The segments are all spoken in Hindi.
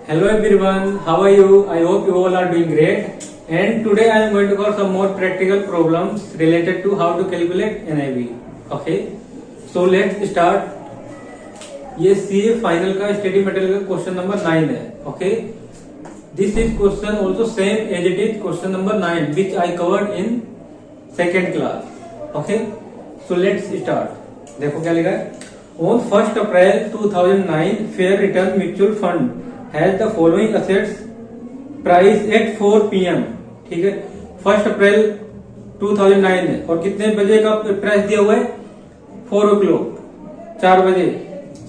Hello everyone, how are you? I hope you all are doing great. And today I am going to cover some more practical problems related to how to calculate NAV. Okay, so let's start. ये CA फाइनल का स्टडी मटेरियल का क्वेश्चन नंबर 9 है. Okay, this is question also same as it is question number 9 which I covered in second class. Okay, so let's start. देखो क्या लिखा है. On 1 April 2009 fair return mutual fund has the following assets price at 4 PM. ठीक है, 1 अप्रैल 2009 है और कितने बजे का प्राइस दिया हुआ है? 4 o'clock, 4 बजे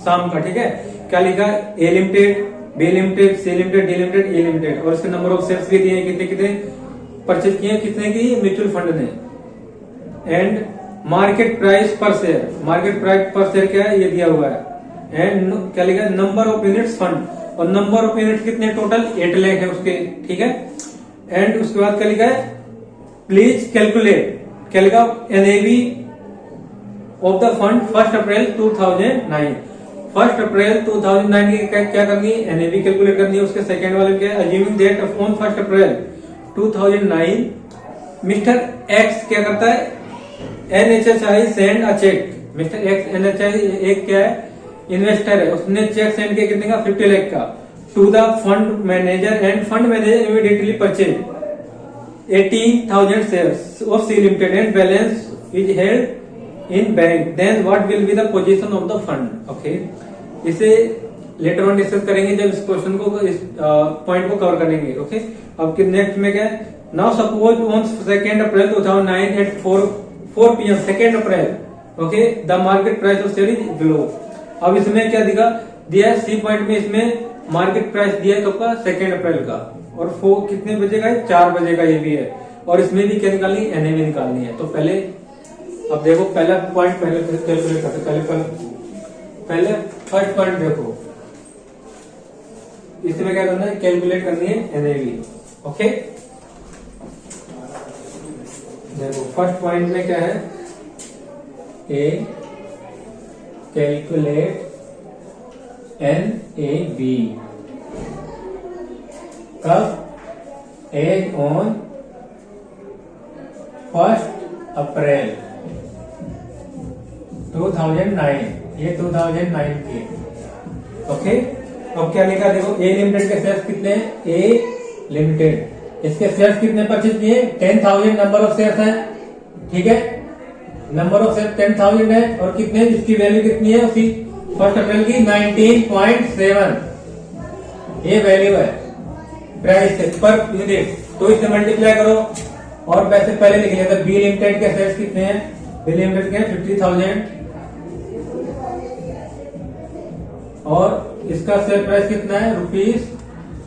शाम का. ठीक है, क्या लिखा है? A limited, B limited, C limited, D limited, A limited और इसके नंबर ऑफ शेयर्स भी दिए हैं, कितने कितने परचेज किए, कितने की म्यूचुअल फंड ने. एंड मार्केट प्राइस पर शेयर, मार्केट प्राइस पर शेयर क्या है ये दिया हुआ है. एंड क्या लिखा है? नंबर ऑफ यूनिट्स फंड, और नंबर ऑफ यूनिट कितने टोटल 8 लाख है उसके. ठीक है, एंड उसके बाद क्या लिखा है? प्लीज कैलकुलेट, क्या लिखा? NAV of the fund 1 April 2009. 1 April 2009 की क्या करनी है? एनएवी कैलकुलेट करनी है. उसके सेकेंड वाले क्या है? Assuming that on 1 April 2009 mister X क्या करता है? NHI send a cheque. Mister X NHI एक क्या है? इन्वेस्टर है. उसने चेक सेंड किया कितने का? 50 लाख का to the fund manager and fund manager immediately purchase 18,000 shares of C limited and balance is held in bank. Then what will be the position of the fund. Okay, इसे लेटर ऑन डिस्कस करेंगे जब इस क्वेश्चन को, इस पॉइंट को कवर करेंगे. ओके, अब नेक्स्ट में क्या है? Now suppose on 2 April 2009 at 4 PM 2 April. Okay, the market price of share is below. अब इसमें क्या दिया है? सी पॉइंट में इसमें मार्केट प्राइस दिया है कब का? 2 अप्रैल का. और 4 कितने बजे का है? 4 बजे का ये भी है. और इसमें भी क्या निकालनी? एनएवी निकालनी है. तो पहले अब देखो, पहला पॉइंट पहले कैलकुलेट करते. पहले फर्स्ट पॉइंट देखो, इसमें क्या करना है? कैलकुलेट करनी है एनएवी. ओके, देखो फर्स्ट पॉइंट में क्या है? ए कैलकुलेट NAV कब? As on 1 April 2009. ये 2009 के. ओके, अब क्या लिखा? देखो ए लिमिटेड के शेयर्स कितने हैं? ए लिमिटेड इसके शेयर्स कितने परचेज किए? 10,000 नंबर ऑफ शेयर्स है. ठीक है, नंबर ऑफ शेयर 10,000 है और कितने, इसकी वैल्यू कितनी है उसी 1 अप्रैल की? 19.7 ये वैल्यू है प्राइस पर यूनिट. तो इसे मल्टीप्लाई करो और वैसे पहले लिख लिया था. बी लिमिटेड के शेयर्स कितने हैं? बी लिमिटेड के 50,000 और इसका शेयर प्राइस कितना है?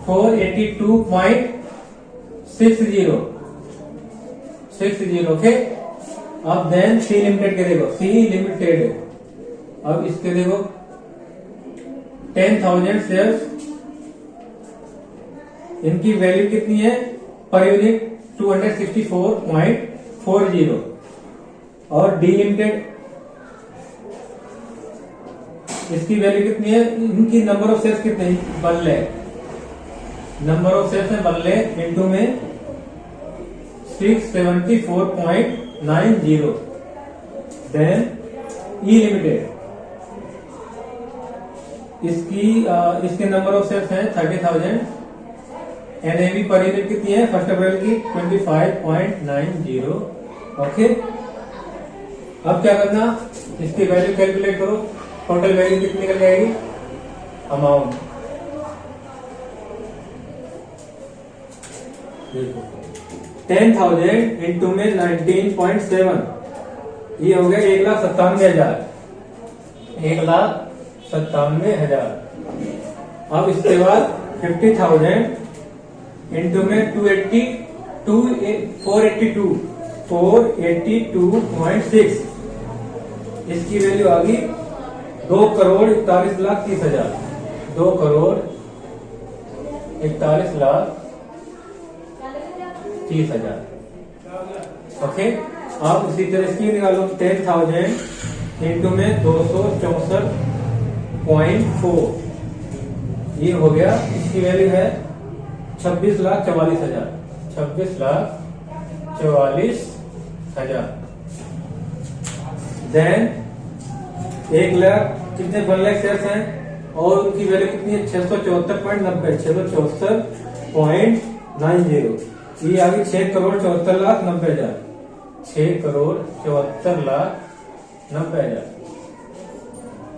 ₹482.60. ओके, अब देन सी लिमिटेड के देखो, सी लिमिटेड अब इसके देखो 10,000 शेयर्स, इनकी वैल्यू कितनी है पर यूनिट? 264.40. और डी लिमिटेड इसकी वैल्यू कितनी है? इनकी नंबर ऑफ शेयर्स कितने? 1 लाख. नंबर ऑफ शेयर्स है 1 लाख इंटू में 674.90. देन ई लिमिटेड इसके नंबर ऑफ शेयर्स हैं 30,000. एनएवी पर यूनिट कितनी है 1 अप्रैल की? 25.90. ओके, अब क्या करना? इसकी वैल्यू कैलकुलेट करो. टोटल वैल्यू कितनी निकल जाएगी? अमाउंट देखो 10,000 इंटू में 19.7, ये हो गया 1,97,000. 1,97,000. अब इसके बाद 50,000 इंटू में 482.6, इसकी वैल्यू आ गई 2,41,30,30,000. 2,41,30,30,000. ओके, आप उसी तरह इसकी निकालो. 10,000 इंटू में 264.4, ये हो गया इसकी इसकी वैल्यू है 26,44,000, 26,44,000। देन 1 लाख कितने 1 लाख शेयर हैं और उनकी वैल्यू कितनी है 674.90, 674.90। ये आ गई 6,74,90,000, 6,74,90,000।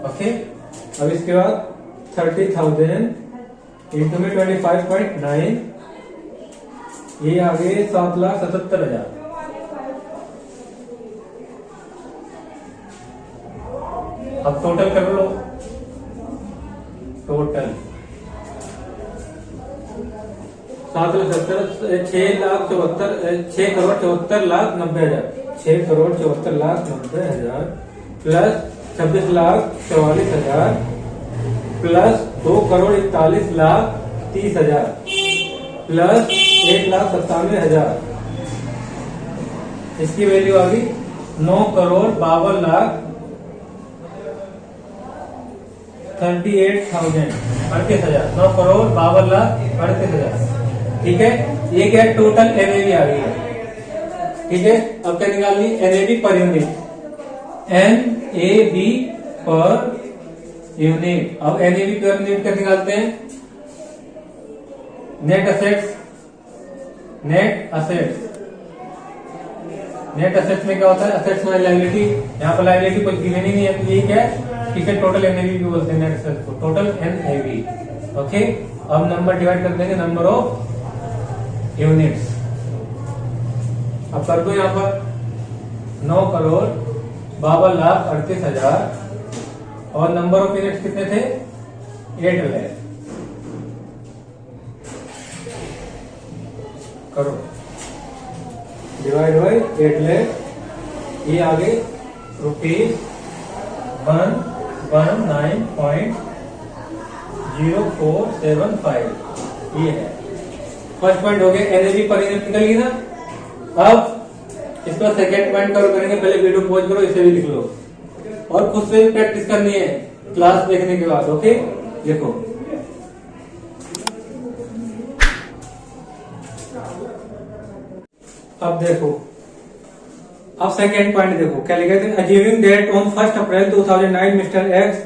ओके, अब इसके बाद 30,000 इंटू में 25.9, ये आ गए 7,77,000। अब टोटल कर लो, टोटल 7,77,000, 6,74,90,000, 6,74,90,000 प्लस 26,44,000 प्लस 2,41,30,000 प्लस 1,97,000। इसकी वैल्यू आ गई 9,52,38,000, 38,000, 9,52,38,000। ठीक है, ये क्या टोटल एनएवी आ गई है। ठीक है, अब क्या निकालनी, NAV per unit, NAV per unit. अब एनएवी पर यूनिट क्या निकालते हैं, net assets, net assets. Net assets में क्या होता है, असेट्स में लायबिलिटी, यहाँ पर लायबिलिटी कुछ गिवन ही नहीं है, तो ये क्या है, इसे टोटल एनएवी भी बोलते हैं, नेट असेट्स को टोटल एनएवी। ओके, अब नंबर डिवाइड कर देंगे नंबर ऑफ यूनिट्स। अब कर दो यहाँ पर 9,52,38,000 और नंबर ऑफ यूनिट्स कितने थे 8 लाख। करो डिवाइड बाई 8 लाख, ये आगे ₹119.0475 ये है। फर्स्ट पॉइंट हो गया, एनएवी पर यूनिट निकल गई ना। अब इसका सेकेंड पॉइंट कवर करेंगे, पहले वीडियो पॉज करो, इसे भी लिख लो और खुद से भी प्रैक्टिस करनी है क्लास देखने के बाद। ओके, देखो अब देखो, अब सेकेंड पॉइंट देखो क्या लिखा है, assuming that on 1 April 2009 mister X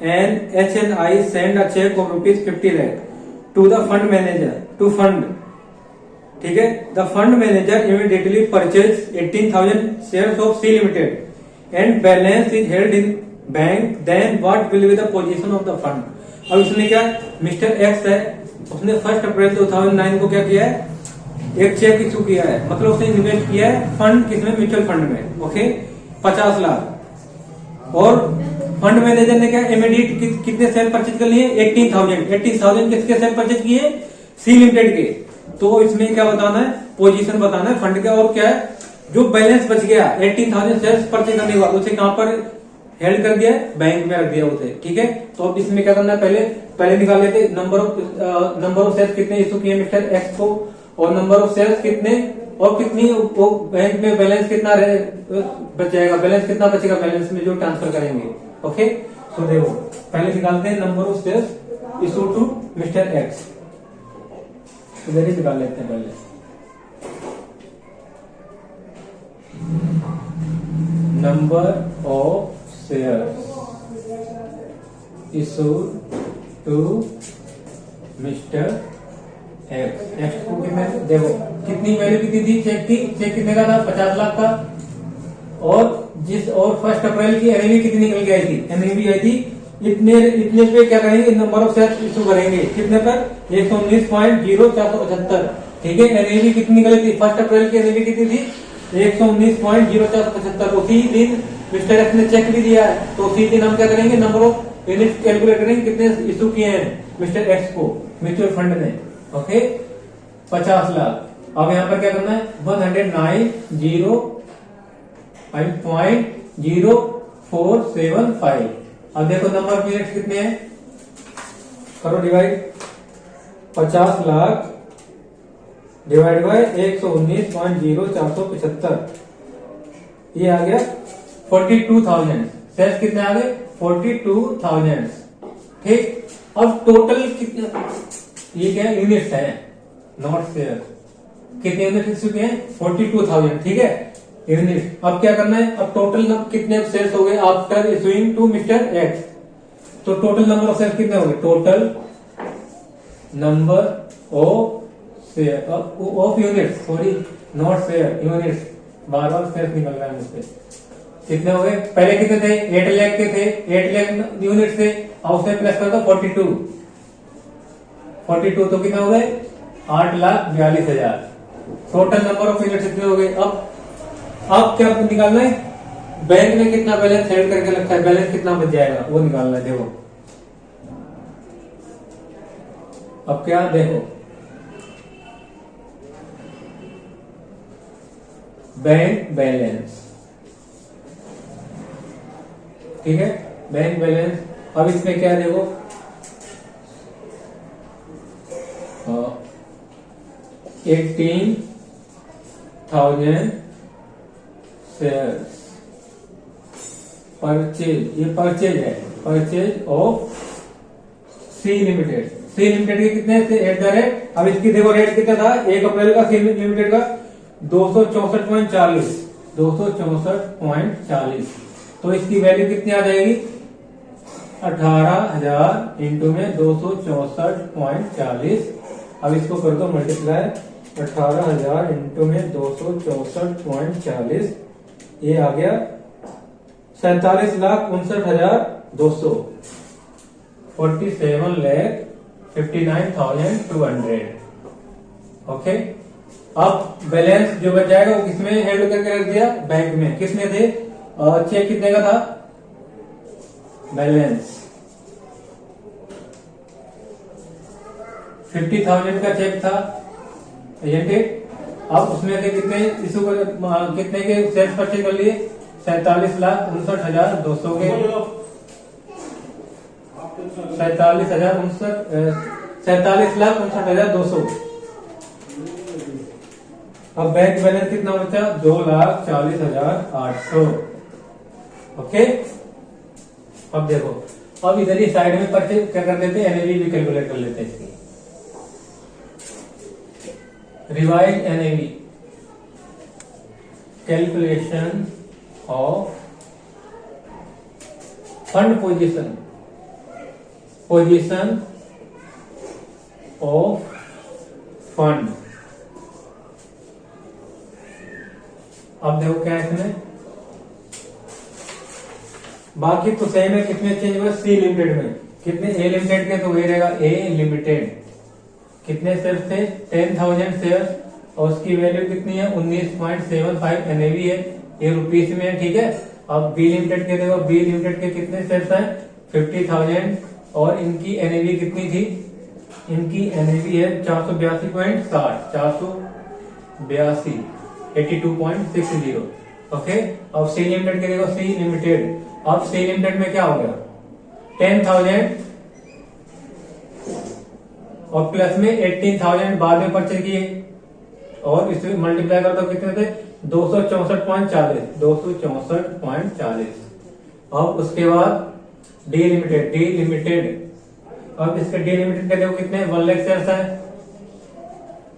and HNI send a cheque of ₹50 lakh to the fund manager to fund. ठीक है, the fund manager immediately purchase 18,000 shares of C limited and balance is held in bank, then what will be the position of the fund. अब इसने क्या, मिस्टर एक्स है, उसने 1 अप्रैल 2009 को क्या किया है, एक चेक इशू किया है, मतलब उसने इन्वेस्ट किया है फंड किसमें, म्यूचुअल फंड में। ओके, 50 लाख। और फंड मैनेजर ने क्या इमीडिएट कितने शेयर परचेज कर लिए, 18,000 किसके शेयर परचेज किए, सी लिमिटेड के। तो इसमें क्या बताना है, पोजीशन बताना है फंड का, और क्या है जो बैलेंस बच गया 18,000 शेयर परचेज करने के बाद उसे कहां पर हेल्ड कर दिया, बैंक में रख दिया उसे। ठीक है, तो अब इसमें क्या करना है, पहले निकाल लेते नंबर ऑफ शेयर कितने इशू किए मिस्टर एक्स को, और नंबर ऑफ शेयर्स कितने और कितनी वो बैंक में बैलेंस कितना बचेगा, बैलेंस कितना बचेगा बैलेंस में जो ट्रांसफर करेंगे। ओके, तो देखो पहले निकालते हैं number of shares issue to mister X, इधर ही निकाल लेते हैं पहले। Number of shares issue to mister X को कितने, देखो कितनी वैल्यू कितनी थी चेक की, चेक कितने का था 50 लाख का, और 1 अप्रैल की एनएवी कितनी निकल के आई थी, एनएवी आई थी इतने पे क्या करेंगे, नंबर ऑफ शेयर इशू करेंगे कितने पर 119.0475। ठीक है, एनएवी कितनी निकली थी 1 अप्रैल की एनएवी कितनी थी 119.0475। उसी दिन मिस्टर एक्स ने चेक भी दिया है, तो उसी दिन हम क्या करेंगे, नंबर ऑफ यूनिट कैलकुलेट करेंगे कितने इशू किए हैं मिस्टर एक्स को म्यूचुअल फंड ने। ओके, 50 लाख। अब यहाँ पर क्या करना है, 109.0475। अब देखो नंबर ऑफ यूनिट्स कितने हैं, करो डिवाइड, 50 लाख डिवाइड बाय 119.0475, ये आ गया 42,000। शेयर्स कितने आ गए 42,000। ठीक, अब टोटल कितने ये क्या यूनिट्स है, नॉट शेयर। कितने यूनिट लिख चुके हैं 42,000, ठीक है यूनिट। अब क्या करना है, अब टोटल कितने शेयर्स हो गए after issuing to mister X. तो टोटल नंबर ऑफ शेयर कितने हो गए, total number of share of unit, sorry not share, units, बार बार शेयर निकल रहा है मुझसे। कितने हो गए, पहले कितने थे 8 लाख के थे, 8 लाख यूनिट थे, और उसमें प्लस कर दो 42 तो कितने हो गए 8,42,000। टोटल नंबर ऑफ यूनिट कितने हो गए। अब क्या निकालना है, बैंक में कितना बैलेंस हेल्ड करके रखा है, बैलेंस कितना बच जाएगा वो निकालना है। देखो अब क्या देखो, बैंक बैलेंस, ठीक है बैंक बैलेंस। अब इसमें क्या है देखो, 18,000 शेयर्स परचेज, ये परचेज है, purchase of C limited. C limited के कितने थे एट द रेट, अब इसकी देखो रेट कितना था 1 अप्रैल का सी लिमिटेड का 264.40, 264.40। तो इसकी वैल्यू कितनी आ जाएगी 18,000 इंटू में 264.40। अब इसको कर दो मल्टीप्लाई, 18,000 इंटू में 264.40, ये आ गया 47,59,200, 47,59,200। ओके, अब बैलेंस जो बच जाएगा वो किसमें हेल्ड करके रख दिया, बैंक में। किसमें थे, चेक कितने का था, बैलेंस 50,000 का चेक था, अब उसमें से कितने इशू कितने के शेयर परचेज कर लिए 47,59,200 के, 47,59,200। अब बैंक बैलेंस कितना बचा 2,40,800। ओके, अब देखो, अब इधर ही साइड में परचेज क्या कर देते हैं, एनएवी भी कैलकुलेट कर लेते हैं इसकी। Revise NAV, calculation of fund position, position of fund. अब देखो क्या है इसमें, बाकी तो सेम है, कितने चेंज हुए सी लिमिटेड में, कितने ए लिमिटेड के तो ये रहेगा ए लिमिटेड, कितने शेयर थे 10,000 शेयर, और उसकी वैल्यू कितनी है 19.75 एनएवी है, ये रुपीस में है, ठीक है। अब बी लिमिटेड के देखो, बी लिमिटेड के कितने शेयर हैं 50,000, और इनकी एनएवी कितनी थी, इनकी एनएवी है 482.60, 482, 82.60। ओके, अब सी लिमिटेड के देखो, सी लिमिटेड, अब सी लिमिटेड में क्या हो गया 10,000 और प्लस में 18,000 बाद में परचेज किए, और इसमें मल्टीप्लाई कर दो कितने थे 264.40, 264.40। अब उसके बाद डी लिमिटेड, डी लिमिटेड, अब इसके डी लिमिटेड के देखो कितने 1 लाख शेयर्स है,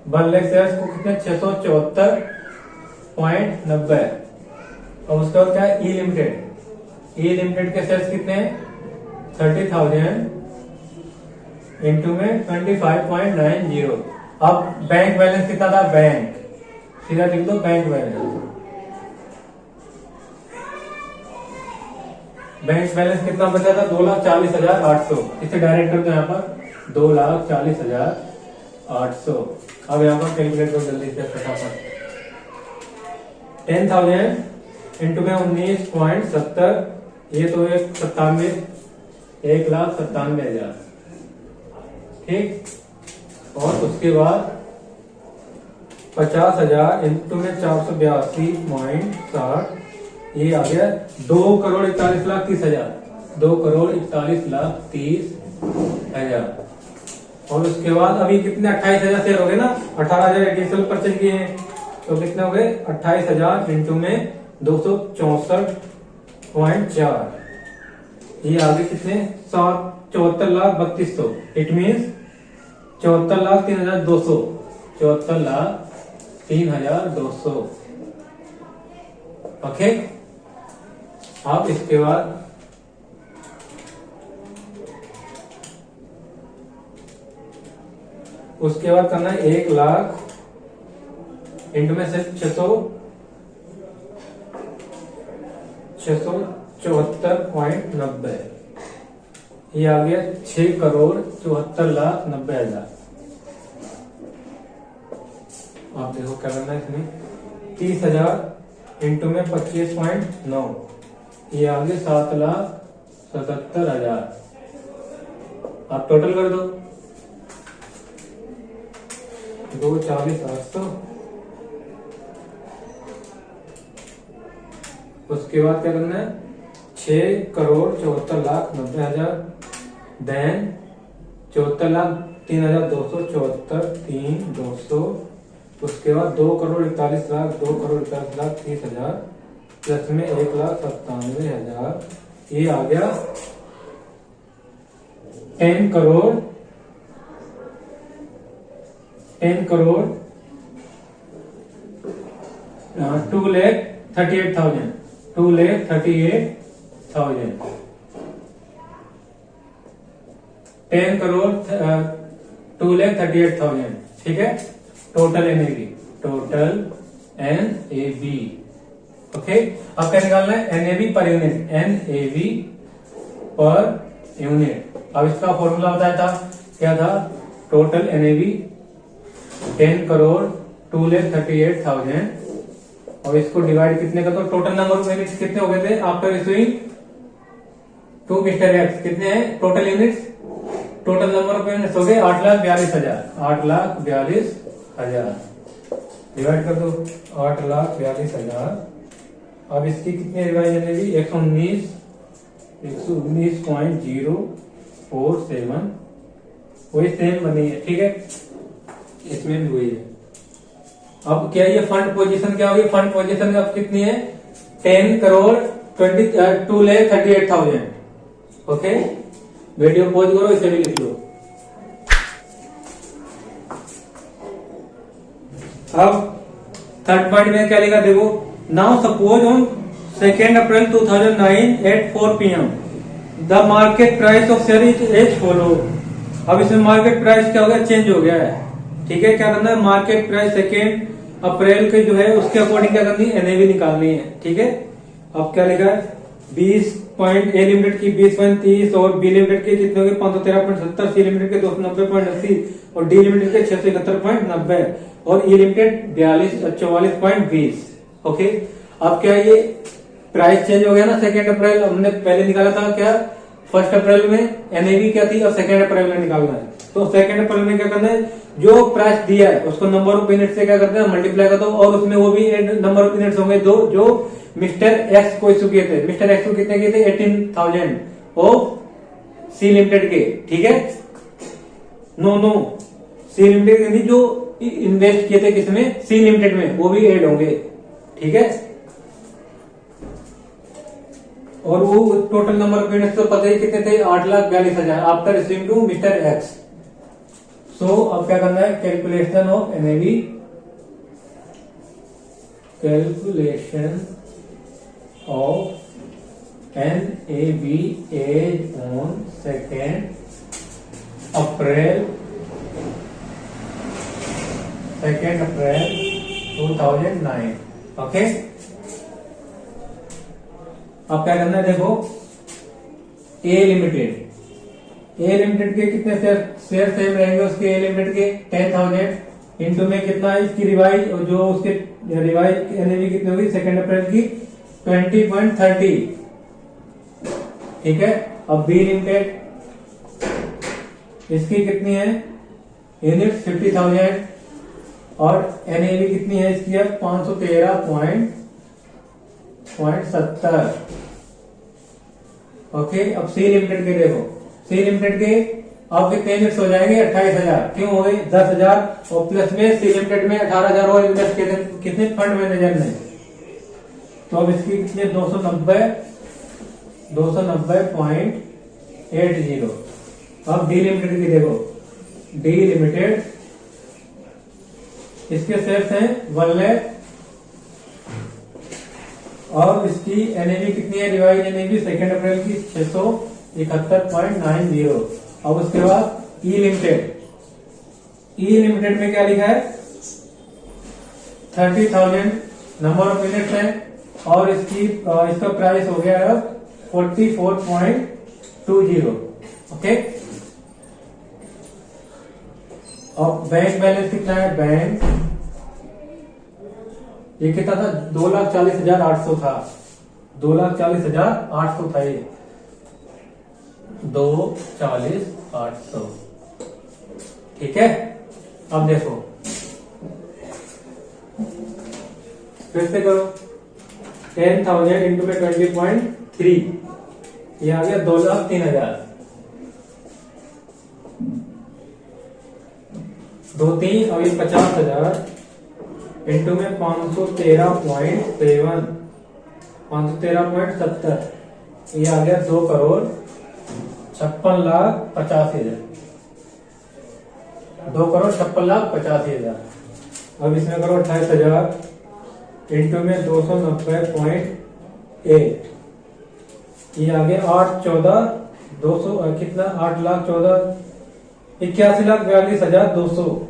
1 लाख शेयर्स को कितने 674.90। और उसके बाद क्या है ई लिमिटेड, ई लिमिटेड के शेयर्स कितने हैं 30,000 इंटू में 25.90। अब बैंक बैलेंस कितना था, बैंक सीधा लिख दो बैंक बैलेंस, बैंक बैलेंस कितना बचा था 2,40,800, इसे डायरेक्ट कर दो यहाँ पर 2,40,800। अब यहाँ पर कैलकुलेट करो जल्दी से फटाफट, 10,000 इंटू में 19.70, ये तो 1,97,000, ठीक। और उसके बाद 50,000 इंटू में 482.60, ये आ गया 2,41,30,000, 2,41,30,000। और उसके बाद अभी कितने 28,000 शेयर हो गए ना, 18,000 एडिशनल परचेज किए हैं, तो कितने हो गए 28,000 इंटू में 264.4, ये आ गए कितने 74,32,000। It means 74,03,200, 74,03,200। ओके, अब इसके बाद उसके बाद करना है 1,00,000 इंटू में से 674.90, ये आ गया 6,74,90,000। आप देखो क्या करना है इसमें, 30,000 इंटू में 25.9, ये आ गया 7,77,000। आप टोटल कर दो, 240,800। उसके बाद क्या करना है, 6,74,90,000 देन 74,03,274, उसके बाद 2,41,00,000, 2,41,30,000 प्लस में 1,97,000, ये आ गया 10 करोड़ 2,38,000, 2,38,000, 10 करोड़ 2,38,000। ठीक है, टोटल एनएबी, ओके। अब क्या निकालना है, NAB per unit, NAB per unit. अब इसका फॉर्मूला बताया था, क्या था, टोटल एनएबी 10 करोड़ 2,38,000, और इसको डिवाइड कितने का, तो टोटल नंबर ऑफ यूनिट्स कितने हो गए थे after issuing to mister X, कितने हैं total units, total number of units हो गए 8,42,000, 8,42,000 डिवाइड कर दो 8,42,000। अब इसकी कितनी रिवाइज एनएबी, 119.047, वही सेम बनी है। ठीक है, इसमें भी वही है। अब क्या ये फंड पोजीशन क्या होगी, फंड पोजीशन अब कितनी है, 10 करोड़ 2,38,000। ओके, वीडियो पॉज करो, इसे भी लिख लो। अब थर्ड पॉइंट में क्या लिखा, देखो, now suppose on 2 April 2009 at 4 PM the market price of share is as follow. अब इसमें मार्केट प्राइस क्या हो गया, चेंज हो गया है। ठीक है, क्या करना है, मार्केट प्राइस 2 अप्रैल के जो है उसके अकॉर्डिंग क्या करनी है, एनएवी निकालनी है। ठीक है, अब क्या लिखा है, 20 पॉइंट ए लिमिटेड की 20.30 और बी लिमिटेड के कितने हो गए 513.70, सी लिमिटेड के 290.80 और डी लिमिटेड के 671.90 और ई लिमिटेड 44.20। ओके, अब क्या ये प्राइस चेंज हो गया ना, 2 अप्रैल हमने पहले निकाला था क्या, 1 अप्रैल में एनएवी क्या थी, और 2 अप्रैल में निकालना है। तो 2 अप्रैल में क्या करना है, जो प्राइस दिया है उसको नंबर ऑफ यूनिट से क्या करते हैं, मल्टीप्लाई कर दो, और उसमें वो भी नंबर ऑफ यूनिट्स होंगे दो जो मिस्टर एक्स को इशू किए थे। मिस्टर एक्स को कितने किए थे, 18,000 ऑफ सी लिमिटेड के। ठीक है, नो सी लिमिटेड के जो इन्वेस्ट किए थे किसमें, सी लिमिटेड में, वो भी ऐड होंगे। ठीक है, और वो टोटल नंबर ऑफ यूनिट्स तो पता ही कितने थे, 8,42,000 after issuing to mister X. So अब क्या करना है, calculation of NAV, calculation of NAV as on 2 April 2009। Okay, अब क्या करना है, देखो, ए लिमिटेड के कितने शेयर सेम रहेंगे, उसके ए लिमिटेड के 10,000 इंटू में कितना है इसकी रिवाइज, और जो उसके रिवाइज एनएवी कितनी होगी 2 अप्रैल की 20.30। ठीक है, अब बी लिमिटेड इसकी कितनी है यूनिट 50,000 और एनएवी कितनी है इसकी है 513.70। ओके, अब सी लिमिटेड के देखो, सी लिमिटेड के अब कितने यूनिट्स हो जाएंगे 28,000, क्यों हो गए 10,000 और प्लस में सी लिमिटेड में 18,000 और इन्वेस्ट किए थे कितने फंड मैनेजर ने, तो अब इसकी कितने 290.80। अब डी लिमिटेड की देखो, डी लिमिटेड, इसके शेयर्स हैं 1 लाख और इसकी एनएवी कितनी है, रिवाइज एनएवी 2 अप्रैल की 671.90। अब उसके बाद ई लिमिटेड, ई लिमिटेड में क्या लिखा है 30,000 नंबर ऑफ यूनिट्स है और इसका प्राइस हो गया है 44.20। ओके, अब बैंक बैलेंस कितना है, बैंक ये कितना था 2,40,800 था, 2,40,800 था ये 2,40,800। ठीक है, अब देखो फिर से करो 10,000 इंटू में 20.3, ये आ गया 2,03,000, 2,3 और ये 50,000 इंटू में 513.7, 513.70, ये आ गया 2,56,85,000, 2,56,85,000। अब इसमें करो 28,000 इंटू में 290.8, ये आ गया 8,14,200 कितना 8,14,81,42,200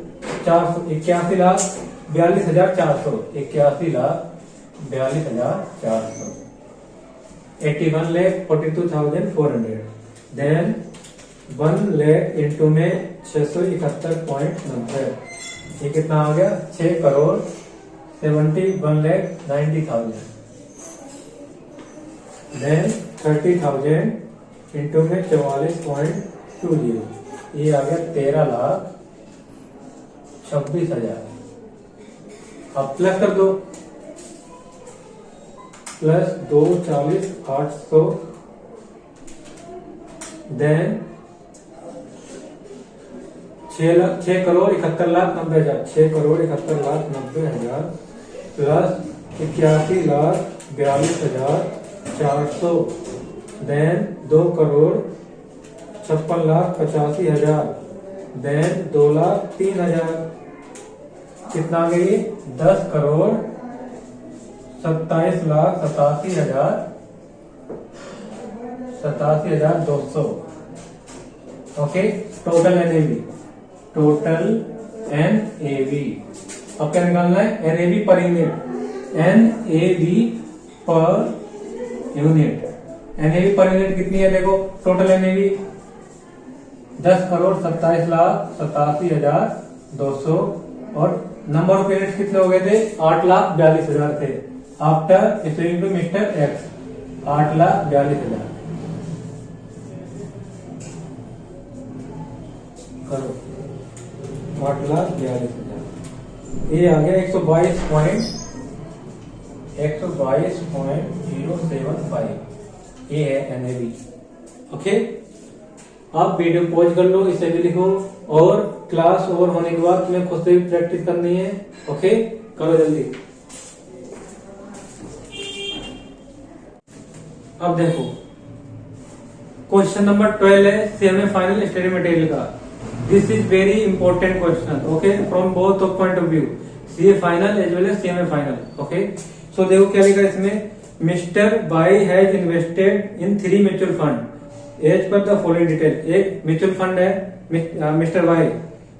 81,42,400 81,42,400 81,42,400। देन 1 लाख इंटू में 671.90, ये कितना आ गया 6,71,90,000। देन 30,000 इंटू में 44.20, ये आ गया 13,26,000। अब प्लस कर दो, plus 2,40,800, then 6,71,90,000, 6,71,90,000 plus 81,42,400, then 2,56,85,000, then 2,03,000, कितना आ गई 10,27,87,000, 87,200। Okay, total NAV, total NAV. अब क्या निकालना है, NAV per unit, NAV per unit, NAV per unit कितनी है देखो, टोटल एनएवी 10,87,87,200 और नंबर ऑफ यूनिट्स कितने हो गए थे 8,42,000 थे। After equalling to mister X 8,42,000 करो, 8,42,000, ये आ गया 122.075, ये है एनएवी। ओके, आप वीडियो पॉज कर लो, इसे भी लिखो और क्लास ओवर होने के बाद तुम्हें खुद से भी प्रैक्टिस करनी है। ओके, करो जल्दी। अब देखो क्वेश्चन नंबर 12 है सेमी फाइनल स्टडी मटेरियल का। This is very important question, okay, from both of point of view, CA final as well as semi final. Okay, so देखो क्या लिखा है इसमें, mister Bai has invested in 3 mutual fund as per the following detail. एक म्यूचुअल फंड है, मिस्टर बाई,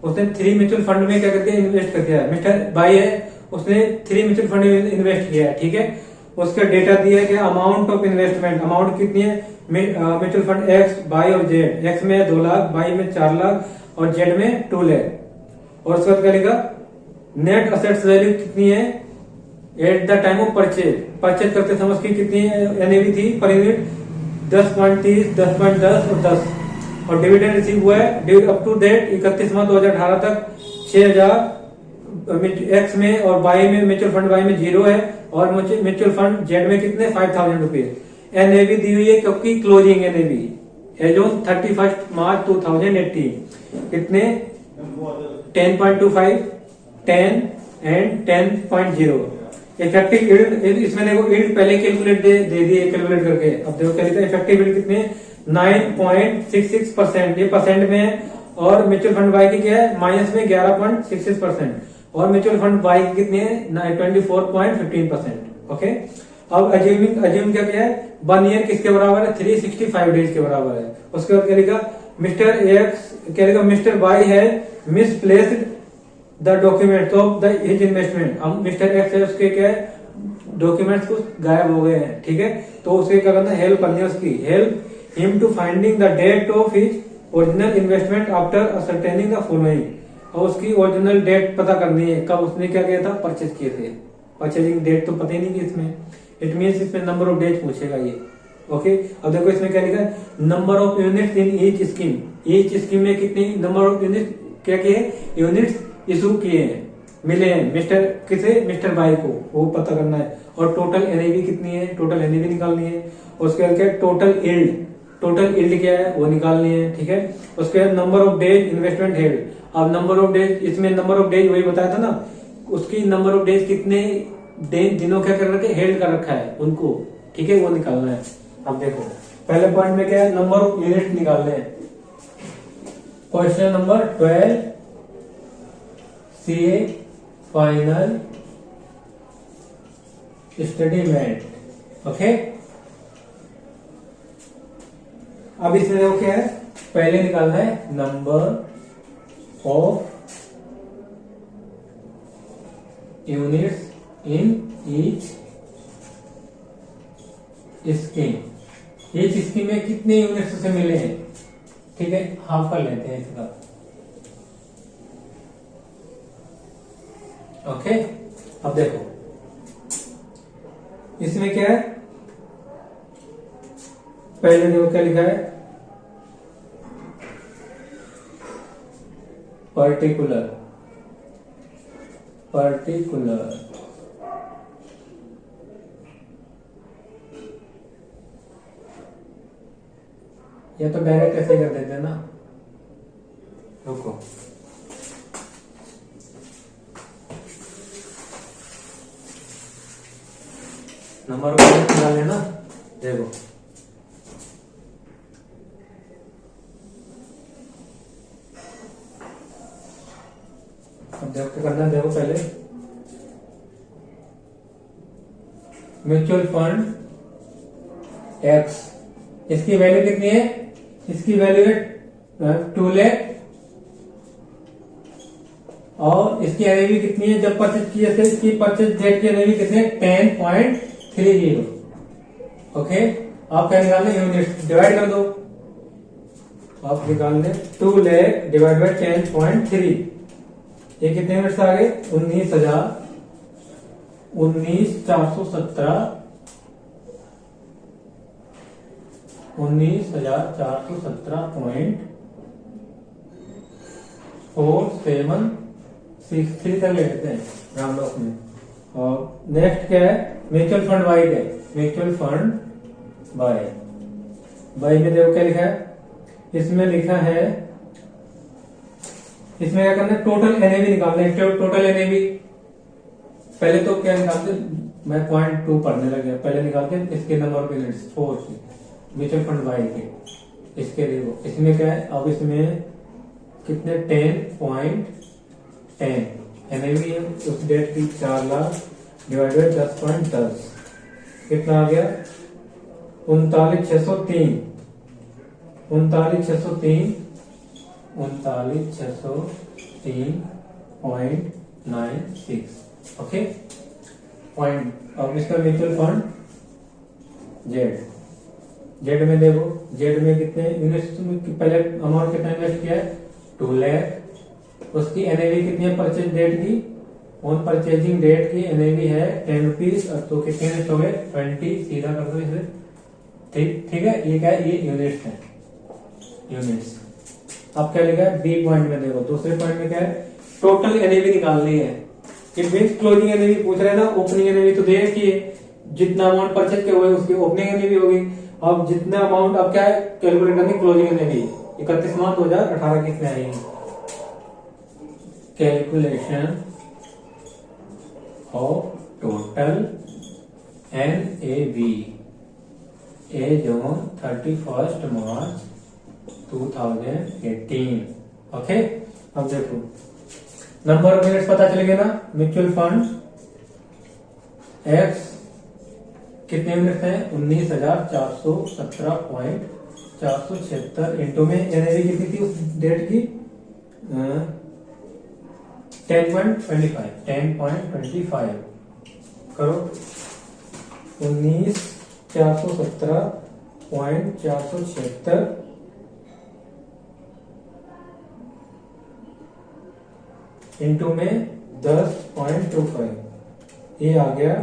उसने 3 म्यूचुअल फंड में क्या कर दिया, इन्वेस्ट कर दिया। मिस्टर बाई है, उसने 3 म्यूचुअल फंड में इन्वेस्ट किया है। ठीक है, उसका डेटा दिया है कि अमाउंट ऑफ इन्वेस्टमेंट, अमाउंट कितनी है म्यूचुअल फंड एक्स, बाई और जेड। एक्स में 2 लाख, बाई में 4 लाख और जेड में 2 लाख। और उसके बाद क्या लिखा, नेट असेट्स वैल्यू कितनी है at the time of purchase, purchase करते समय उसकी कितनी एनएवी थी पर यूनिट 10.30, 10.10 और 10। और डिविडेंड रिसीव हुआ है अप टू डेट 31/2018 तक 6,000 एक्स में और बाई में, म्यूचुअल फंड बाई में 0 है और म्यूचुअल फंड जेड में कितने 5,000 रुपए। एनएवी दी हुई है क्योंकि closing NAV as on 31 March 2018 कितने 10.25, 10 एंड 10.0। इफेक्टिव यील्ड, इसमें देखो यील्ड पहले कैलकुलेट दे दिए कैलकुलेट करके। अब देखो क्या लिखा है, इफेक्टिव यील्ड कितने 9.66%, ये परसेंट में है और म्यूचुअल फंड वाई की क्या है, माइनस में 11.66%, और म्यूचुअल फंड वाई की कितनी है, 24.15%। ओके, अब अज्यूम क्या है, 1 ईयर किसके बराबर है, 365 डेज के बराबर है। उसके बाद क्या लिखा, मिस्टर एक्स क्या लिखा, मिस्टर वाई है misplaced the document of the his investment. अब मिस्टर एक्स है, उसके क्या है, डॉक्यूमेंट्स कुछ गायब हो गए हैं, ठीक है, तो उसे क्या करना है, हेल्प करनी है उसकी, help him to finding the date of his original investment after ascertaining the following. और उसकी ओरिजिनल डेट पता करनी है, कब उसने क्या किया था, परचेज किए थे। परचेजिंग डेट तो पता ही नहीं की इसमें, इट मीन्स इसमें नंबर ऑफ डेज पूछेगा ये। ओके, अब देखो इसमें क्या लिखा है, number of units in each scheme. Each scheme में कितनी नंबर ऑफ यूनिट क्या किए, यूनिट्स इशू किए हैं, मिले हैं मिस्टर किसे, मिस्टर वाई को, वो पता करना है। और टोटल एनएवी कितनी है, टोटल एनएवी निकालनी है। उसके बाद क्या, टोटल यील्ड, टोटल यील्ड क्या है वो निकालनी है, ठीक है। उसके बाद number of days investment held. अब नंबर ऑफ डेज, इसमें नंबर ऑफ डेज वही बताया था ना, उसकी नंबर ऑफ डेज कितने दिनों क्या कर रखे, हेल्ड कर रखा है उनको, ठीक है, वो निकालना है। अब देखो पहले पॉइंट में क्या है, नंबर ऑफ यूनिट निकालने हैं। Question number 12 CA final study mat. Okay, अब इसमें देखो क्या है, पहले निकालना है number of units in each scheme. Each scheme में कितने यूनिट्स उसे मिले हैं, ठीक है, हाफ कर लेते हैं इसका। ओके, अब देखो इसमें क्या है, पहले देखो क्या लिखा है, पर्टिकुलर या तो डायरेक्ट ऐसे कर देते हैं ना, रुको, नंबर निकाल लेना। देखो अब देखो क्या करना है, देखो पहले म्यूचुअल फंड एक्स, इसकी वैल्यू कितनी है, इसकी वैल्यू है 2 लाख, और इसकी एनएवी कितनी है, जब परचेज किए थे, इसकी परचेज डेट की एनएवी कितनी है, 10.30। ओके, आप क्या निकाल लें, यूनिट डिवाइड कर दो, आप निकाल लें 2 लाख डिवाइड बाई 10.3, ये कितने यूनिट्स आ गए, 19,417.4763 तक ले लेते हैं राउंड ऑफ में। और नेक्स्ट क्या है, म्यूचुअल फंड वाई है, म्यूचुअल फंड वाई में देखो क्या लिखा है, इसमें लिखा है, इसमें क्या करना है, टोटल एनएवी निकालना है। टोटल एनएवी पहले तो क्या निकालते, मैं 0.2 पढ़ने लग गया, पहले निकालते इसके नंबर ऑफ यूनिट्स 4 से, म्यूचुअल फंड वाई के, इसके देखो इसमें क्या है, अब इसमें कितने 10.10 एनएवी है, उस डेट की 4 लाख डिवाइड बाई 10.10 कितना आ गया, 39,603 39,603.96। Okay, point. अब इसका म्यूचुअल फंड जेड में देखो, जेड में कितने यूनिट्स, पहले अमाउंट कितना इन्वेस्ट किया है, 2 लाख, उसकी एनएवी कितनी है परचेज डेट की, ऑन परचेजिंग डेट की एनएवी है 10 रुपीज, तो कितने यूनिट हो गए, 20, सीधा कर दो इसे, ठीक है, ये क्या है, ये यूनिट्स है, यूनिट्स। अब क्या लिखा है, बी पॉइंट में देखो, दूसरे पॉइंट में क्या है, टोटल एनएवी निकालनी है। इट मीन्स क्लोजिंग एनएवी पूछ रहे हैं ना, ओपनिंग एनएवी तो दे रखी है, जितना अमाउंट परचेज किया हुआ है उसकी ओपनिंग एनएवी होगी। अब जितना अमाउंट, अब क्या है, कैलकुलेट करनी क्लोजिंग एनएवी, 31 मार्च 2018 की इसमें आएगी, calculation of total NAV as on 31 March 2018। Okay, अब देखो नंबर ऑफ यूनिट्स पता चल गया ना। म्यूचुअल फंड एक्स कितने यूनिट है, 19,417.476 इंटू में एनएवी कितनी थी उस डेट की, 10.25 करो। 19,417.476 इंटू में 10.25, ये आ गया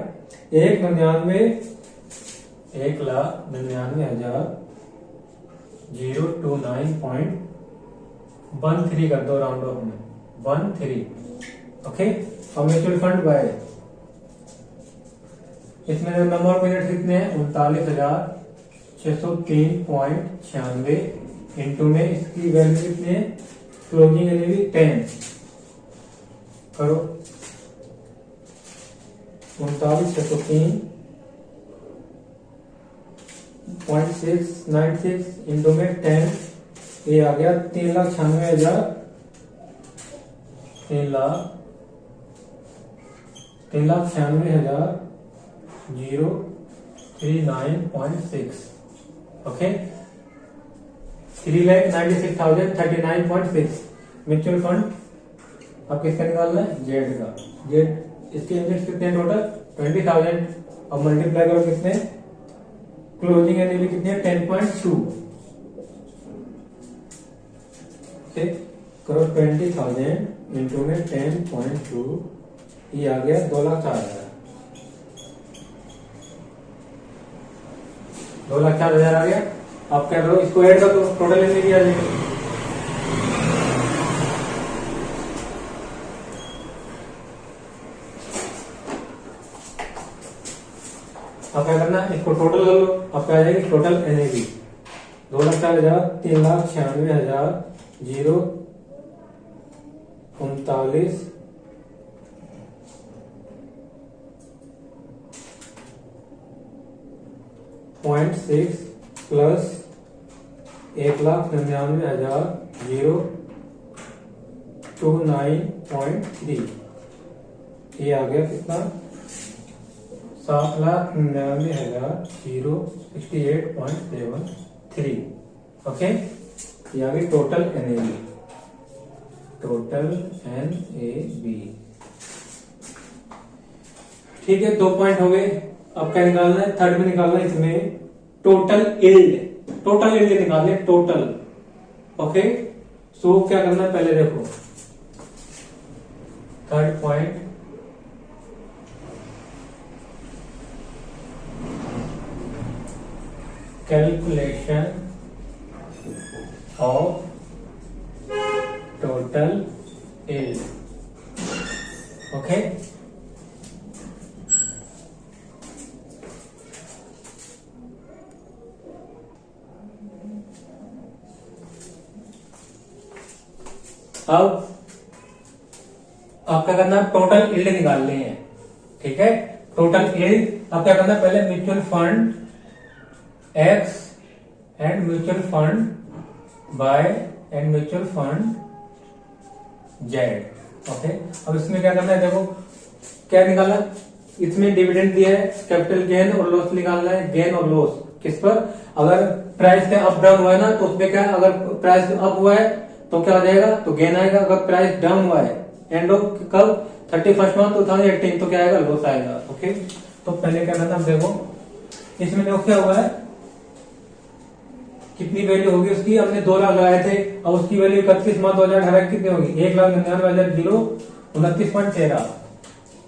1,99,029.13 कर दो राउंड ऑफ में, 13। ओके, और म्यूचुअल फंड बाय, इसमें नंबर ऑफ यूनिट कितने हैं, 39,603.96 इंटू में इसकी वैल्यू कितनी है, क्लोजिंग एनएवी 10 करो। 39,603.696 इंटू में 10, ये आ गया 3,96,039.6। ओके, 3,96,039.6। म्यूचुअल फंड अब किसका निकालना है, जेड का। जेड इसके यूनिट्स कितने हैं टोटल, 20,000। अब मल्टीप्लाई करो कितने, क्लोजिंग एनएवी कितनी है, 10.2। करो 20,000 इंटू में 10.2, ये आ गया 2,04,000। 2,04,000 आ गया। आप क्या करो, इसको ऐड कर दो, टोटल एनएवी आ जाएगी। अब क्या करना है, इसको टोटल कर लो। अब क्या आ जाएगी टोटल एनएवी, 2,04,000, 3,39,039.6 प्लस 1,99,029.3, ये आ गया कितना, 7,99,068.73। ओके, ये आ गई टोटल एनएवी, टोटल एनएवी। ठीक है, 2 पॉइंट हो गए। अब क्या निकालना है, थर्ड में निकालना है इसमें टोटल यील्ड। टोटल यील्ड निकालने, टोटल। ओके, सो क्या करना है, पहले देखो third point, calculation of total yield. Okay, अब क्या करना है, टोटल यील्ड निकालनी है। ठीक है, टोटल यील्ड। अब क्या करना है, पहले mutual fund X and mutual fund Y and mutual fund Z. Okay, अब इसमें क्या करना है, देखो क्या निकाला, इसमें डिविडेंड दिया है, कैपिटल गेन और लॉस निकालना है। गेन और लॉस किस पर, अगर प्राइस का अप डाउन हुआ है ना, तो उसमें क्या, अगर प्राइस अप हुआ है तो क्या आ जाएगा, तो गेन आएगा। अगर प्राइस डाउन हुआ है एंड ऑफ कब, 31 मार्च 2018, तो क्या आएगा, लॉस आएगा। ओके, तो पहले क्या करना, देखो इसमें देखो क्या हुआ है, कितनी वैल्यू होगी उसकी, हमने 2 लाख लगाए थे, अब उसकी वैल्यू 31 मार्च 2018 कितनी होगी, 1,99,029.13।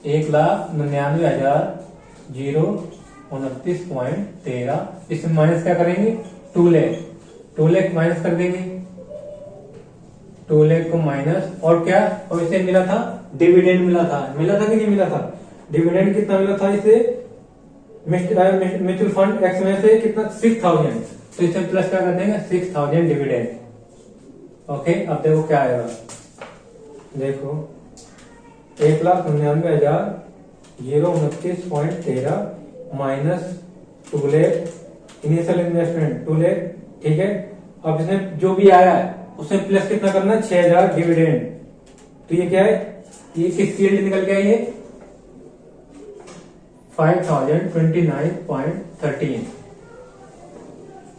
1,99,029.13। इसमें माइनस क्या करेंगे, 2 लाख, 2 लाख माइनस कर देंगे, 2 लाख को माइनस, और क्या, और इसे मिला था डिविडेंड, मिला था कि नहीं मिला था, डिविडेंड कितना मिला था इसे, म्यूचुअल फंड एक्स में से कितना, 6,000, तो इसे प्लस क्या कर देंगे, 6,000 डिविडेंड। ओके, अब देखो क्या आएगा, देखो 1,99,029.13 minus 2 lakh initial investment 2 lakh. ठीक है, अब इसमें जो भी आया है उसमें प्लस कितना करना है 6000 डिविडेंड। तो ये क्या है, ये किस यील्ड निकल के आई है 5029.13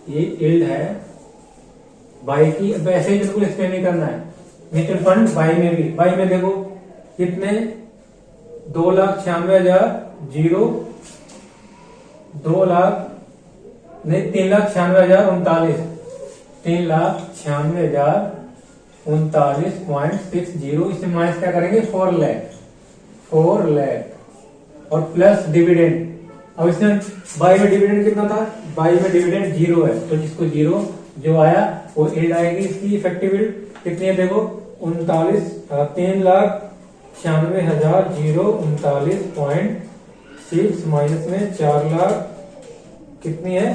ये यील्ड है बाई की। अब ऐसे ही बिल्कुल एक्सप्लेन नहीं करना है। म्यूचुअल फंड बाई में भी, बाई में देखो कितने 3,96,039,39,39,39.60। इससे माइनस क्या करेंगे 4 लाख और प्लस डिविडेंड। अब इसमें बाई में डिविडेंड कितना था, बाई में डिविडेंड 0 है, तो जिसको 0 जो आया वो यील्ड आएगी। इसकी इफेक्टिव यील्ड कितनी है देखो 3,96,039.6 माइनस में 4 लाख कितनी है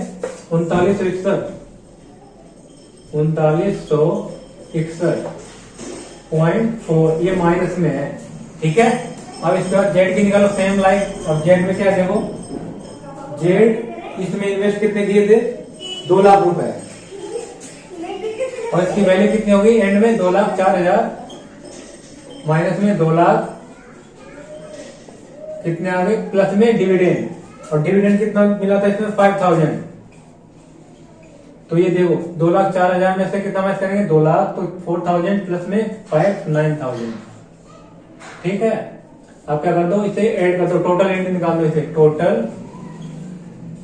3961.4 ये माइनस में है। ठीक है, अब इसके बाद जेड की निकालो सेम लाइक। अब जेड में क्या देखो, जेड इसमें इन्वेस्ट कितने किए थे 2 लाख रुपए और इसकी वैल्यू कितनी होगी एंड में 2,04,000 माइनस में 2 लाख कितने आ गए प्लस में डिविडेंड। और डिविडेंड कितना मिला था इसमें 5,000। तो ये देखो 2,04,000 में से कितना मैच करेंगे 2 लाख, तो 4,000 प्लस में 5 9,000। ठीक है, आप क्या कर दो इसे ऐड कर दो, टोटल एंड निकाल दो, इसे टोटल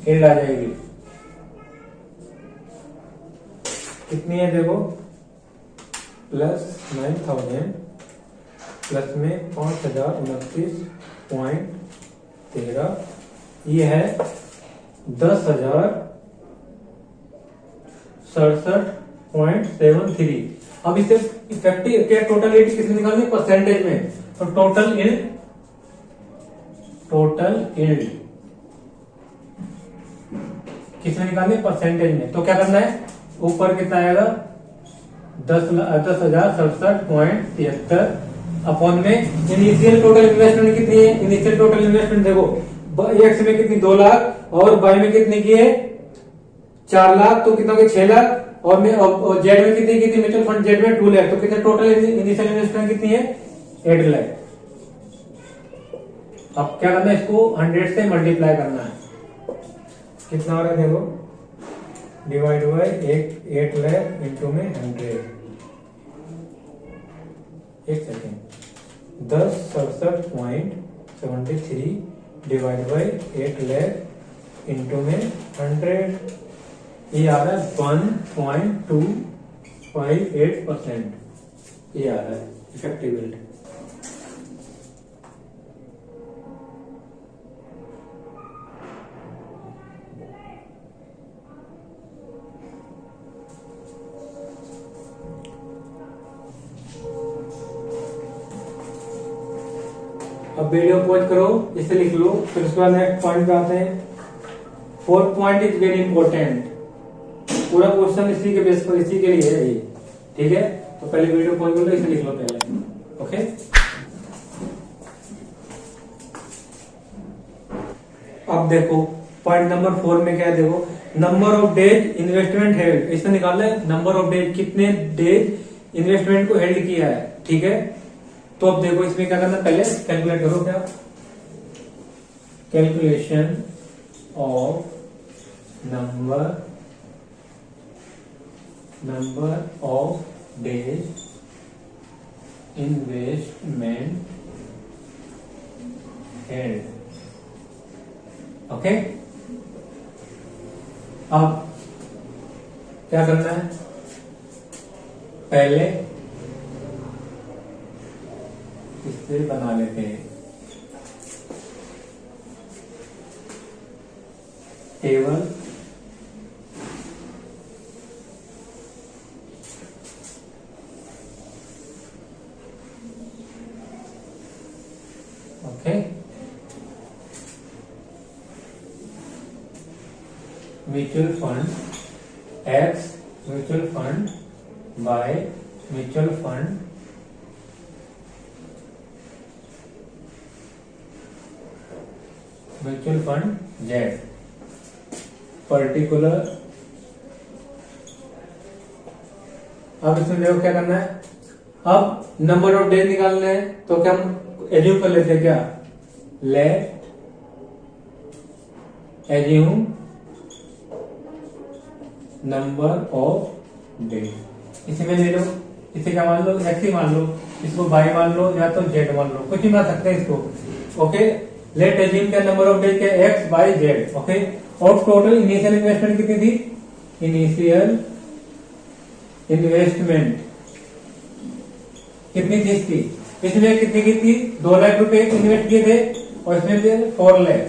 एंड आ जाएगी कितनी है देखो प्लस 9,000 प्लस में 5,029.13 ये है 10,067.73। अब इसे इफेक्टिव क्या टोटल यील्ड किसमें निकालनी परसेंटेज में, तो टोटल यील्ड किसमें निकालनी परसेंटेज में। तो क्या करना है ऊपर कितना आएगा 10,067.73 अपॉन में इनिशियल टोटल इन्वेस्टमेंट कितनी है। इनिशियल टोटल इन्वेस्टमेंट देखो एक्स में कितनी 2 लाख और बाई में कितनी की है 4 लाख, तो कितना 6 लाख और जेड में कितनी की थी म्यूचुअल फंड जेड में 2 लाख, तो कितने टोटल इनिशियल इन्वेस्टमेंट कितनी है 8 लाख। अब क्या करना है इसको 100 से मल्टीप्लाई करना है, कितना हो रहा है देखो डिवाइड बाई 8 लाख इंटू में 100। एक second 10,67.73 divide by 8 lakh into में 100 ये आ रहा है 1.258%। ये आ रहा है इफेक्टिव यील्ड। अब वीडियो पॉज करो, इसे लिख लो, फिर उसके बाद नेक्स्ट पॉइंट पे आते हैं। 4th point is very important, पूरा क्वेश्चन इसी के बेस पर इसी के लिए है ये। ठीक है, तो पहले वीडियो पॉज कर लो, इसे लिख लो पहले। ओके, अब देखो पॉइंट नंबर 4 में क्या है देखो number of days investment held. इसमें निकालना है नंबर ऑफ डेज, कितने डेज इन्वेस्टमेंट को हेल्ड किया है। ठीक है, तो अब देखो इसमें क्या करना पहले कैलकुलेट करो, क्या calculation of number of days investment held. Okay, अब क्या करना है पहले इससे बना लेते हैं table. Okay, mutual fund x mutual fund by mutual fund Z अब इसमें देखो क्या करना है, अब नंबर ऑफ डेज निकालने हैं, तो क्या हम एज्यूम कर लेते हैं, क्या late assume number of days. इसमें ले लो, इसे क्या मान लो, एक्स ही मान लो, इसको वाई मान लो या तो जेड मान लो, कुछ भी मान सकते हैं इसको। ओके, लेट एज्यूम क्या नंबर ऑफ डेज क्या एक्स वाई जेड। ओके, और टोटल इनिशियल इन्वेस्टमेंट कितनी थी, इनिशियल इन्वेस्टमेंट कितनी थी इसकी, इसमें कितनी की थी, 2 लाख रुपए इन्वेस्ट किए थे और इसमें थे 4 लाख,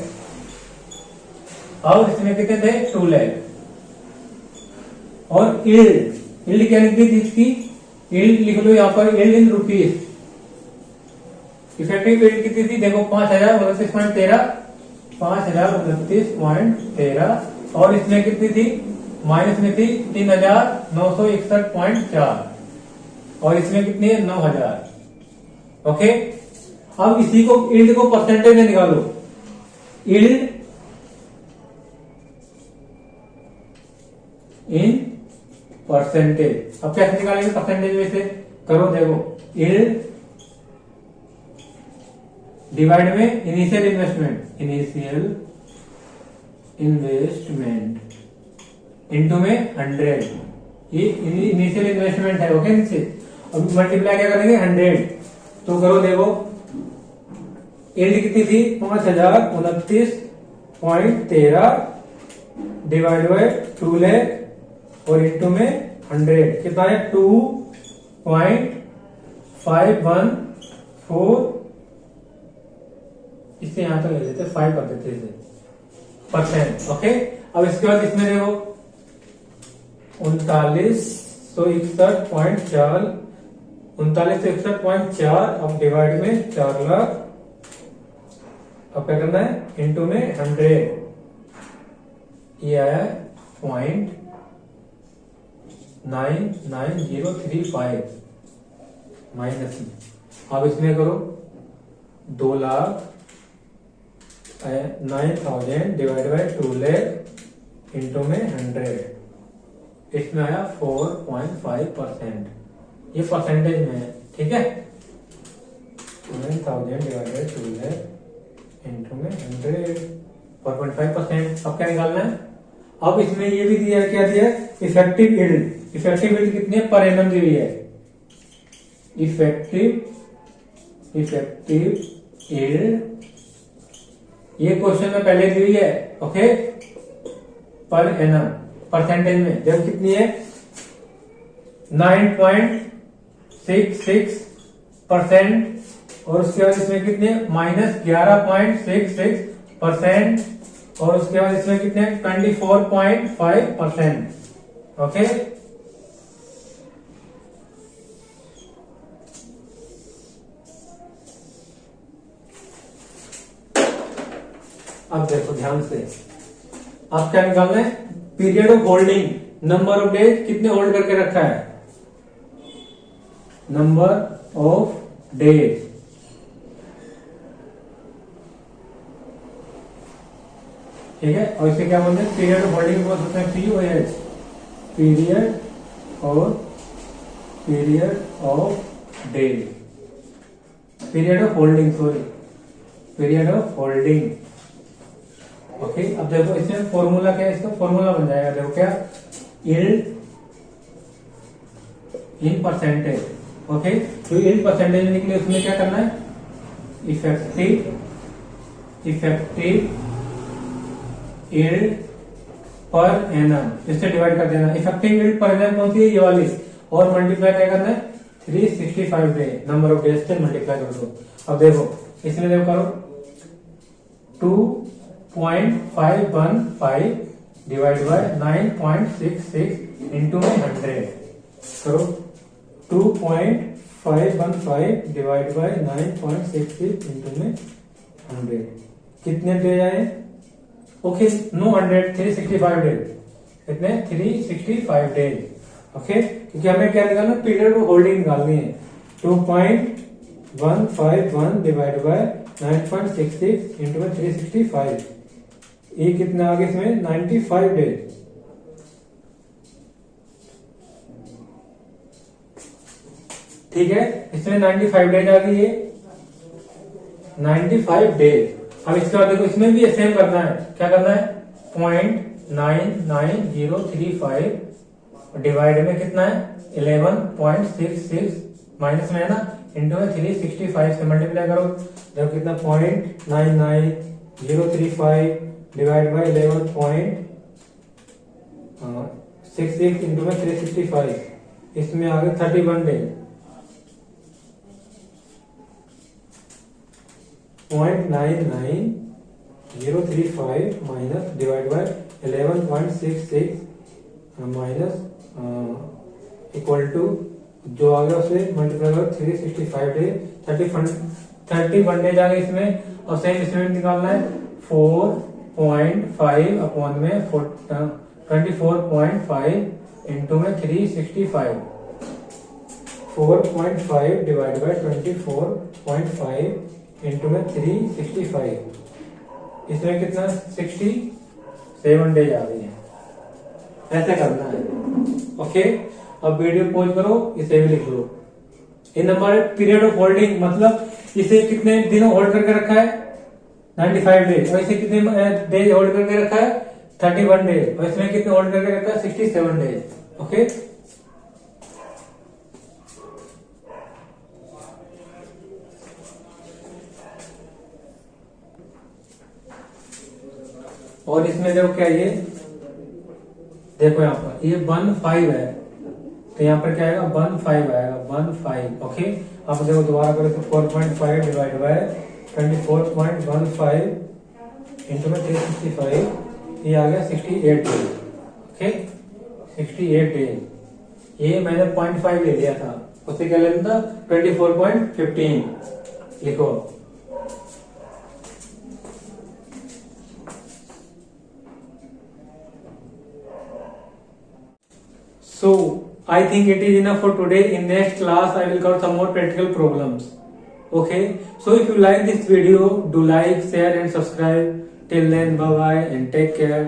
और इसमें कितने थे 2 लाख। और यील्ड क्या लिख दी थी इसकी, यील्ड लिख लो यहाँ पर, yield in rupees. Effective yield कितनी थी, देखो 5029.13, 5029.13, और इसमें कितनी थी, माइनस में थी 3961.4, और इसमें कितनी है 9000। ओके, अब इसी को यील्ड को परसेंटेज में निकालो, यील्ड इन परसेंटेज। अब कैसे निकालेंगे परसेंटेज में से, करो देखो, यील्ड डिवाइड में initial investment, initial investment into में 100, ये इनिशियल इन्वेस्टमेंट है। ओके, नीचे अब मल्टीप्लाई क्या करेंगे 100, तो करो देखो, यील्ड कितनी थी 5029.13 डिवाइड बाय 2 लाख और इंटू में 100 कितना है 2.514, इससे यहां तक ले लेते 5 कर देते इसे परसेंट। ओके, अब इसके बाद इसमें देखो 3961.4 अब डिवाइड में 4 लाख, अब क्या करना है इंटू में 100, ये आया 0.99035 माइनस में। अब इसमें करो 2,09,000 डिवाइड बाय 2 लाख इंटू में 100, इसमें आया 4.5%, ये परसेंटेज में है। ठीक है, 9,000 डिवाइड बाय 2 लाख इंटू में 100, 4.5%। अब क्या निकालना है, अब इसमें ये भी दिया, क्या दिया, इफेक्टिव यील्ड। इफेक्टिव यील्ड कितनी है, पर एनम दी हुई है, इफेक्टिव यील्ड, ये क्वेश्चन में पहले दी हुई है। ओके, पर एनम परसेंटेज में जब कितनी है 9.66%, और उसके बाद इसमें कितने -11.66%, और उसके बाद इसमें कितने 24.5%। ओके, अब देखो ध्यान से, अब क्या निकालना है, period of holding, number of days कितने होल्ड करके रखा है, नंबर ऑफ डेज। ठीक है, और इसे क्या बोलते हैं, पीरियड ऑफ होल्डिंग बोल सकते हैं POH, period of days, period of holding, sorry period of holding. Okay, अब देखो इसमें फॉर्मूला क्या है, इसका फॉर्मूला बन जाएगा, देखो क्या, यील्ड इन परसेंटेज। ओके, तो यील्ड परसेंटेज निकले, उसमें क्या करना है, इफेक्टिव यील्ड पर एनम, इससे डिवाइड कर देना। इफेक्टिव यील्ड पर एनम कौन सी है, ये वाली, और मल्टीप्लाई क्या करना है 365 डे, नंबर ऑफ डेज से मल्टीप्लाई कर दो। अब देखो इसमें देखो करो 2.515 डिवाइड बाय 9.66 इंटू में 100, करो 2.515 डिवाइड बाय 9.66 इंटू में 100, कितने डेज आए, ओके नो 100, 365 डेज, कितने 365 डेज। ओके, क्योंकि हमें क्या निकालना, पीरियड ऑफ होल्डिंग निकालनी है, 2.151 डिवाइड बाय 9.66 इंटू में 365, ये कितना आ गया इसमें 95 डेज। ठीक है, इसमें 95 डेज आ गई है, 95 डेज। अब इसके बाद देखो इसमें भी सेम करना है, क्या करना है, 0.99035 डिवाइड में कितना है 11.66 माइनस में है ना, इंटू में 365 से मल्टीप्लाई करो, देखो कितना 0.99035 डिवाइड बाई 11.66 इंटू में 365, इसमें आ गए 31 days. 0.99035 minus divide by 11.66 minus equal to जो आ गया उसे मल्टीप्लाई करो 365 डेज, 31 डेज आ गए इसमें। और सेम इसमें निकालना है 4.5 अपॉन में 24.5 इंटू में 365, 4.5 डिवाइड बाय 24.5 इंटू में 365, इसमें कितना 67 डेज आ गई है। ऐसे करना है, ओके। अब वीडियो पॉज करो, इसे भी लिख लो। इन नंबर पीरियड ऑफ होल्डिंग मतलब इसे कितने दिनों होल्ड करके रखा है 95 डेज, और इसे कितने डेज होल्ड करके रखा है 31 डेज, और इसमें कितने होल्ड करके रखा है 67 डेज, ओके। और इसमें देखो क्या ये देखो यहाँ पर ये 15 है, तो यहाँ पर क्या आएगा 15 आएगा, 15, ओके। आप देखो दोबारा करो तो 4.5 डिवाइड बाय 24.15 इंटू में 365, ये आ गया 68 डेज, ओके, 68 डेज। ये मैंने 0.5 ले लिया था, उसे क्या लेना था 24.15 लिखो। So I think it is enough for today. In next class I will cover some more practical problems. Okay. So if you like this video, do like, share and subscribe. Till then, bye bye and take care.